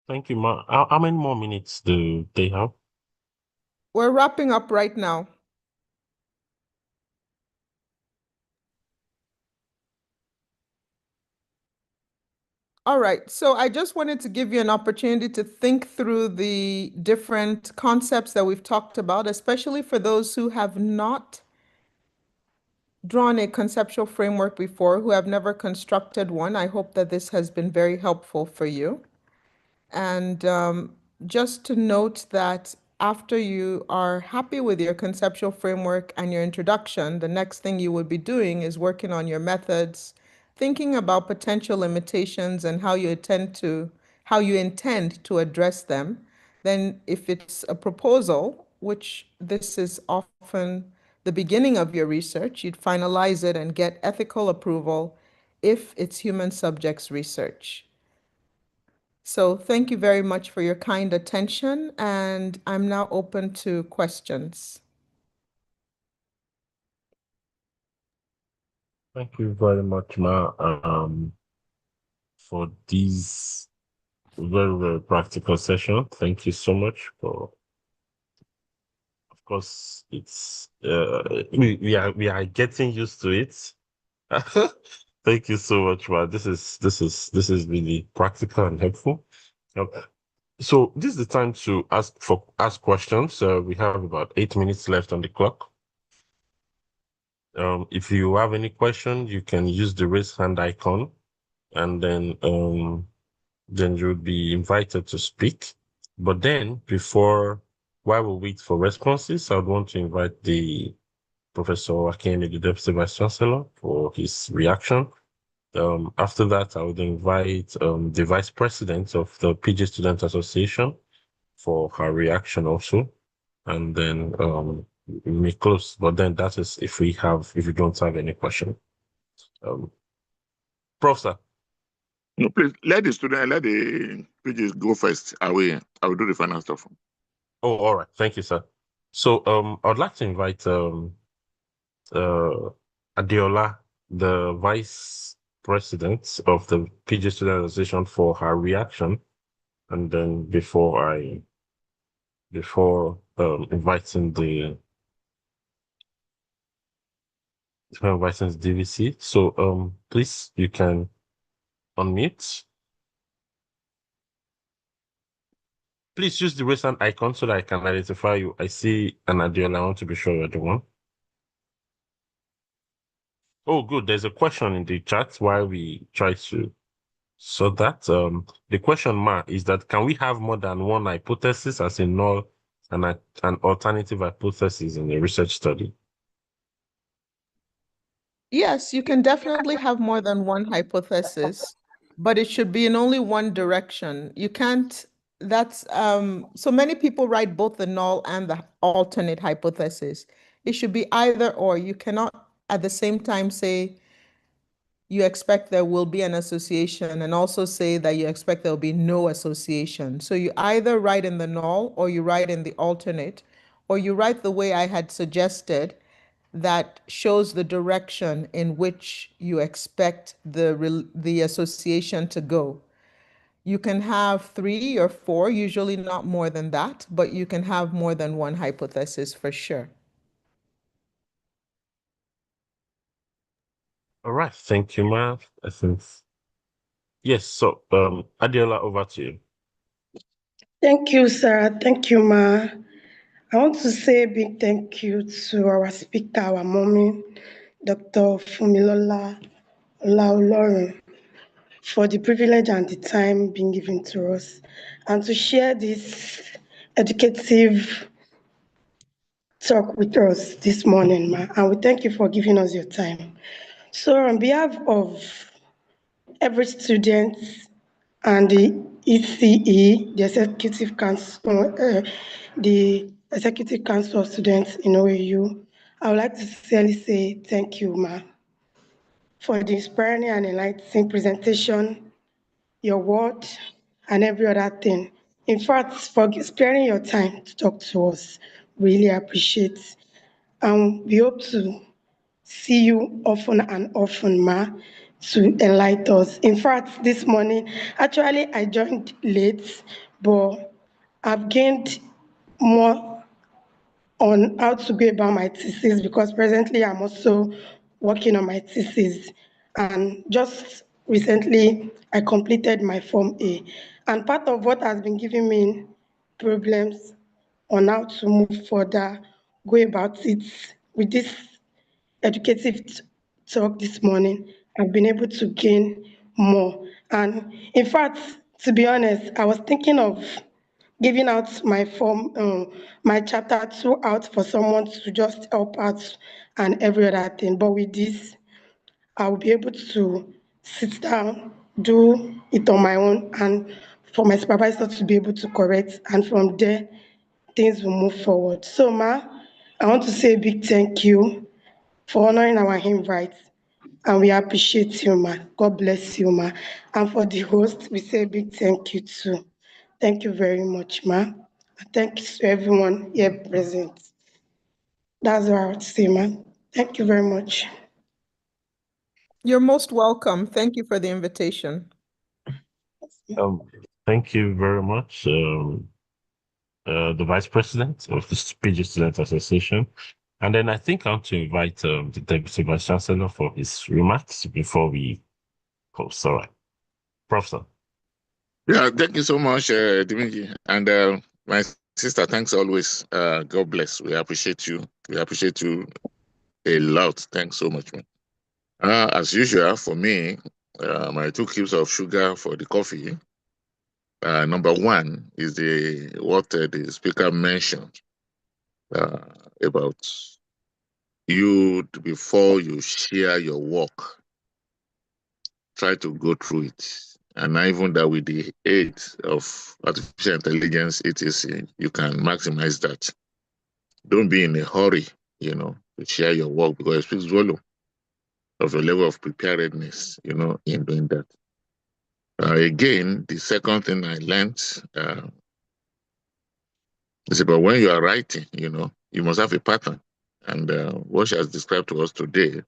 Thank you, Ma. How many more minutes do they have? We're wrapping up right now. All right, so I just wanted to give you an opportunity to think through the different concepts that we've talked about, especially for those who have not drawn a conceptual framework before, who have never constructed one. I hope that this has been very helpful for you. And just to note that after you are happy with your conceptual framework and your introduction, the next thing you would be doing is working on your methods, thinking about potential limitations and how you intend to address them. Then if it's a proposal, which this is often the beginning of your research, you'd finalize it and get ethical approval if it's human subjects research. So thank you very much for your kind attention, and I'm now open to questions. Thank you very much, Ma, for these very, very practical session. Thank you so much for, of course, it's we are getting used to it. Thank you so much, Ma. This is really practical and helpful. Okay. So this is the time to ask questions. We have about 8 minutes left on the clock. If you have any question, you can use the raise hand icon, and then you would be invited to speak. But then, while we wait for responses, I would want to invite the Professor Akemi, the Deputy Vice Chancellor, for his reaction. After that, I would invite the Vice President of the PG Student Association for her reaction also, and then we may close. But then that is if we don't have any question. Professor. No, please let the pages go first. I will do the final stuff. Oh, all right. Thank you, sir. So I would like to invite Adeola, the Vice President of the PG Student Association, for her reaction, and then before inviting the DVC. So please, you can unmute. Please use the raise hand icon so that I can identify you. I see an Adeola. I want to be sure you're the one. Oh, good. There's a question in the chat while we try to sort that. The question, Ma, is that can we have more than one hypothesis, as in null and an alternative hypothesis in a research study? Yes, you can definitely have more than one hypothesis, but it should be in only one direction. You can't, that's, so many people write both the null and the alternate hypothesis. It should be either or. You cannot at the same time say you expect there will be an association and also say that you expect there will be no association. So you either write in the null or you write in the alternate, or you write the way I had suggested that shows the direction in which you expect the association to go. You can have 3 or 4, usually not more than that, but you can have more than one hypothesis for sure. All right. Thank you, Ma. I think yes. So Adiola, over to you. Thank you, sir. Thank you, Ma. I want to say a big thank you to our speaker, our mommy, Dr. Fumilola Olaolorin, for the privilege and the time being given to us, and to share this educative talk with us this morning, Ma. And we thank you for giving us your time. So on behalf of every student and the ECE, the Executive Council of Students in OAU, I would like to sincerely say thank you, Ma, for the inspiring and enlightening presentation, your word, and every other thing. In fact, for sparing your time to talk to us, really appreciate. And we hope to see you often and often, Ma, to enlighten us. In fact, this morning, actually, I joined late, but I've gained more on how to go about my thesis because presently I'm also working on my thesis. And just recently, I completed my Form A. And part of what has been giving me problems on how to move further, go about it with this educative talk this morning, I've been able to gain more. And in fact, to be honest, I was thinking of giving out my form, my chapter 2 out for someone to just help out and every other thing. But with this, I'll be able to sit down, do it on my own, and for my supervisor to be able to correct. And from there, things will move forward. So, Ma, I want to say a big thank you for honoring our invite. And we appreciate you, Ma. God bless you, Ma. And for the host, we say a big thank you too. Thank you very much, Ma. And thanks to everyone here present. That's what I would say, Ma. Thank you very much. You're most welcome. Thank you for the invitation. Um, thank you very much, the Vice President of the PG Student Association. And then I think I want to invite the Deputy Vice Chancellor for his remarks before we close. All right. Professor. Yeah, thank you so much, Dimitri. And my sister, thanks always. God bless. We appreciate you. We appreciate you a lot. Thanks so much, man. As usual, for me, my 2 cubes of sugar for the coffee. Number one is what the speaker mentioned about you before you share your work. Try to go through it. And even that with the aid of artificial intelligence, etc., you can maximize that. Don't be in a hurry, to share your work because it speaks volume of your level of preparedness, in doing that. Again, the second thing I learned is about when you are writing, you must have a pattern. And what she has described to us today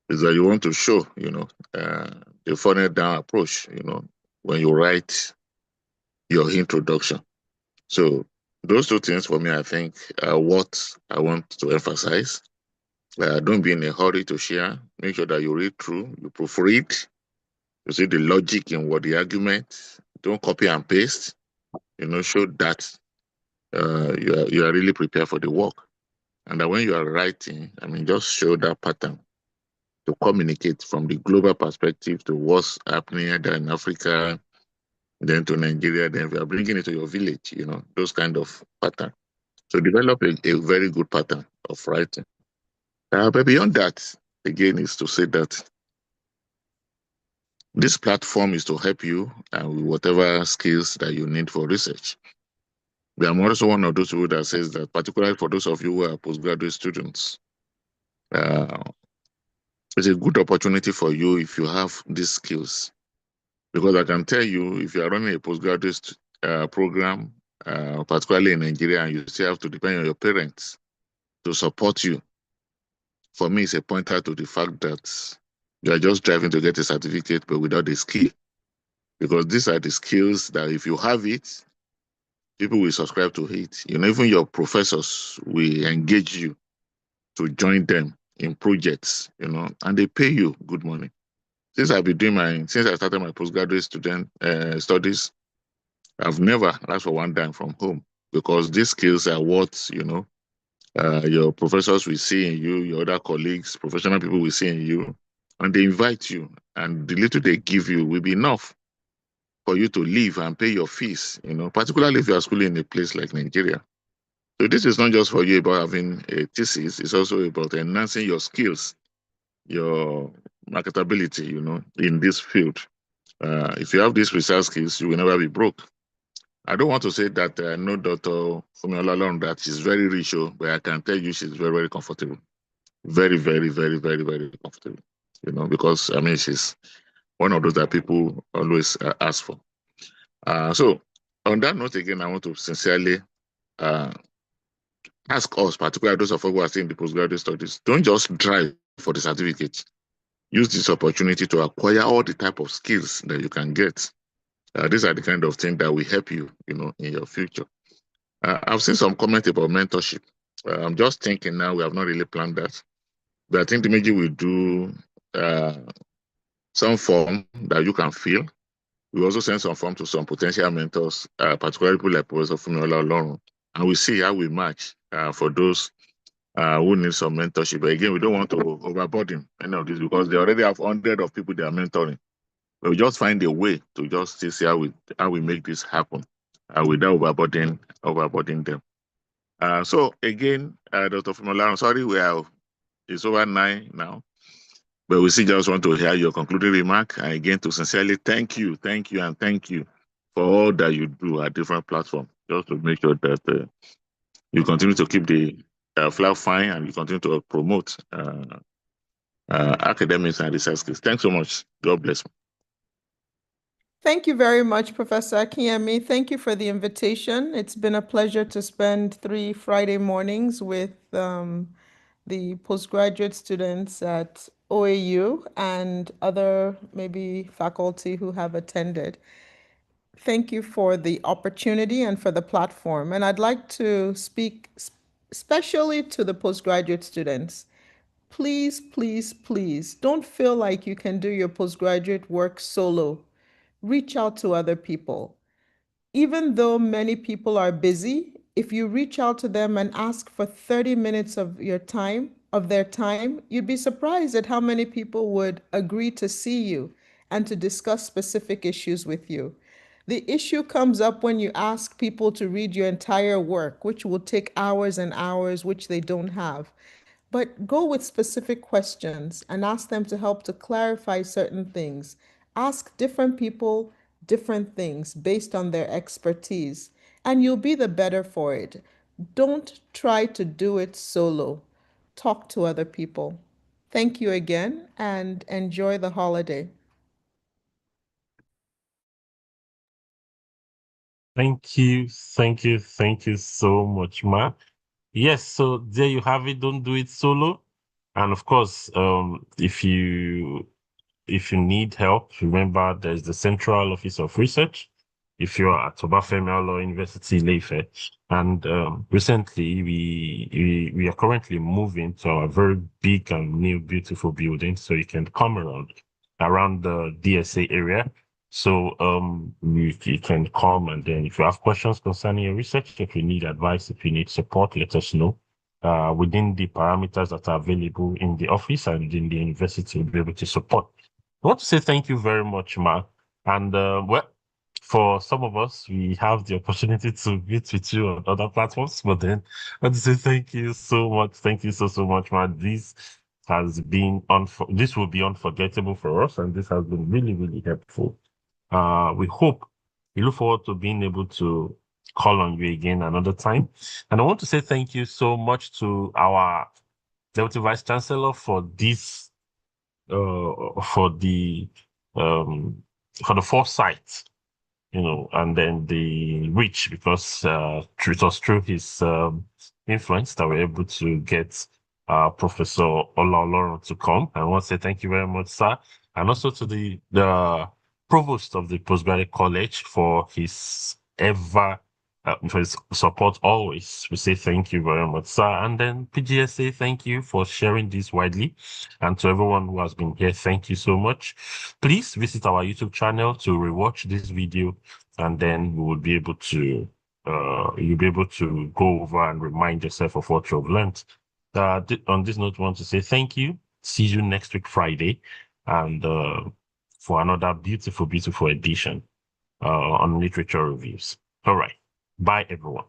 is that you want to show, the funnel down approach, when you write your introduction. So those 2 things for me, I think, are what I want to emphasize. Don't be in a hurry to share. Make sure that you read through, you proofread, you see the logic in what the argument. Don't copy and paste. Show that you are really prepared for the work. And that when you are writing, just show that pattern to communicate from the global perspective to what's happening either in Africa, then to Nigeria, then we are bringing it to your village, those kind of pattern. So develop a very good pattern of writing. But beyond that, again, is to say that this platform is to help you with whatever skills that you need for research. But I'm also one of those people that says that, particularly for those of you who are postgraduate students, it's a good opportunity for you if you have these skills. Because I can tell you, if you are running a postgraduate program, particularly in Nigeria, and you still have to depend on your parents to support you, for me, it's a pointer to the fact that you are just driving to get a certificate, but without the skill. Because these are the skills that if you have it, people will subscribe to it. Even your professors will engage you to join them in projects, and they pay you good money. Since I started my postgraduate student studies, I've never asked for one dime from home because these skills are what, your professors will see in you, your other colleagues, professional people will see in you, and they invite you. And the little they give you will be enough for you to live and pay your fees, particularly if you are schooling in a place like Nigeria. So this is not just for you about having a thesis, it's also about enhancing your skills, your marketability, in this field. If you have these research skills, you will never be broke. I don't want to say that I know Dr. Fumiola that she's very rich, but I can tell you she's very, very comfortable. Very, very, very, very, very comfortable. Because she's one of those that people always ask for. So on that note, again, I want to sincerely ask us, particularly those of us who are still in the postgraduate studies, don't just drive for the certificate. use this opportunity to acquire all the type of skills that you can get. These are the kind of things that will help you, in your future. I've seen some comment about mentorship. I'm just thinking now, we have not really planned that. But I think the maybe we do some form that you can fill. We also send some form to some potential mentors, particularly people like Professor Funiola Olorun, and we see how we match for those who need some mentorship. But again, we don't want to overburden any of this because they already have hundreds of people they are mentoring. But we just find a way to just see how we make this happen without overburdening them. So again, Dr. Funiola, I'm sorry it's over 9 now. But we still just want to hear your concluding remark, and again to sincerely thank you for all that you do at different platforms, just to make sure that you continue to keep the flag flying and you continue to promote academics and research skills. Thanks so much. God bless. Thank you very much, Professor Akinyemi. Thank you for the invitation. It's been a pleasure to spend 3 Friday mornings with the postgraduate students at OAU and other maybe faculty who have attended. Thank you for the opportunity and for the platform. And I'd like to speak especially to the postgraduate students. Please, please, please don't feel like you can do your postgraduate work solo. Reach out to other people. Even though many people are busy, if you reach out to them and ask for 30 minutes of their time, you'd be surprised at how many people would agree to see you and to discuss specific issues with you. The issue comes up when you ask people to read your entire work, which will take hours and hours, which they don't have. But go with specific questions and ask them to help to clarify certain things. Ask different people different things based on their expertise, and you'll be the better for it. Don't try to do it solo. Talk to other people. Thank you again and enjoy the holiday. Thank you, thank you, thank you so much, Ma. Yes, so there you have it. Don't do it solo. And of course, if you need help, remember there's the Central Office of Research. If you're at Obafemi Awolowo University, Ile-Ife, and recently we are currently moving to a very big and new beautiful building, so you can come around the DSA area. So you can come, and then if you have questions concerning your research, if you need advice, if you need support, let us know. Within the parameters that are available in the office and in the university, we'll be able to support. I want to say thank you very much, Mark. And well, for some of us, we have the opportunity to meet with you on other platforms, but then I want to say thank you so much. Thank you so much, Mark. This will be unforgettable for us, and this has been really, really helpful. We look forward to being able to call on you again another time. And I want to say thank you so much to our Deputy Vice Chancellor for this for the foresight, and then the reach, because it was through his influence that we're able to get Professor Olorun to come. I want to say thank you very much, sir, and also to the provost of the Postgraduate College for his support always. We say thank you very much, sir. And then PGSA, thank you for sharing this widely. And to everyone who has been here, thank you so much. Please visit our YouTube channel to rewatch this video, and then we will be able to you'll be able to go over and remind yourself of what you've learned. On this note, I want to say thank you. See you next week, Friday, and for another beautiful, beautiful edition on literature reviews. All right. Bye, everyone.